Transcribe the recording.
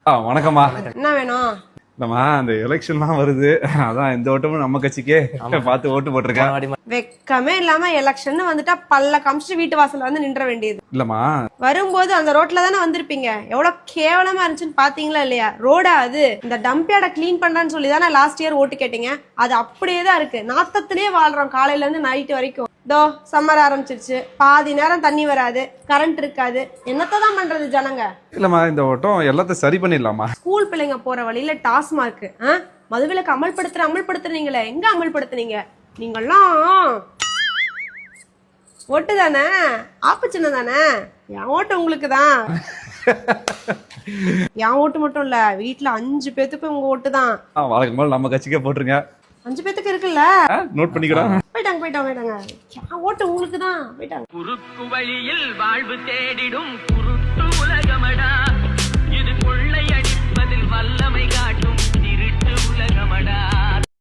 வணக்கம்மா. என்ன வேணும்? இல்லம்மா, அந்த எலெக்ஷன்லாம் வருது, அதான் இந்த ஓட்டமும் நம்ம கட்சிக்கே பார்த்து ஓட்டு போட்டிருக்கேன். வெக்கமே இல்லாம எலெக்ஷன் வந்துட்டா பல்ல காமிச்சிட்டு வீட்டு வாசல்ல வந்து நின்ற வேண்டியது. இல்லம்மா, வரும்போது அந்த ரோட்ல தானே வந்திருப்பீங்க. எவ்வளவு கேவலமா இருந்துச்சுன்னு பாத்தீங்களா இல்லையா? ரோடா அது? இந்த டம்பியார்ட கிளீன் பண்றான்னு சொல்லி தானே லாஸ்ட் இயர் ஓட்டு கேட்டீங்க. அது அப்படியே தான் இருக்கு. நாத்தத்திலேயே வாழ்றோம் காலையில இருந்து நைட்டு வரைக்கும். தோ சம்மர் ஆரம்பிச்சிருச்சு, பாதி நேரம் தண்ணி வராது, கரண்ட் இருக்காது. என்னத்தான் பண்றது ஜனங்க? இல்லம்மா, இந்த ஓட்டம் எல்லாத்தையும் சரி பண்ணிடலாமா? ஸ்கூல் பிள்ளைங்க போற வழியில டாஸ்மார்க் மதுவிலக்கு அமல்படுத்துறீங்களே, எங்க அமல்படுத்துனீங்க நீங்கெல்லாம்? ஓட்டு தானே, ஆப்பு சின்ன தானே, என் ஓட்டு உங்களுக்கு தான். என் ஓட்டு மட்டும் இல்ல, வீட்டுல 5 பேத்துக்கும் உங்க ஓட்டு தான். வழக்கம் போல நம்ம கட்சிக்கே போட்டுருங்க. 5 பேத்துக்கு இருக்குல்ல, நோட் பண்ணிக்கலாம். போயிட்டாங்க. என் ஓட்டு உங்களுக்கு தான். போயிட்டாங்க. குறுக்கு வழியில் வாழ்வு தேடிடும்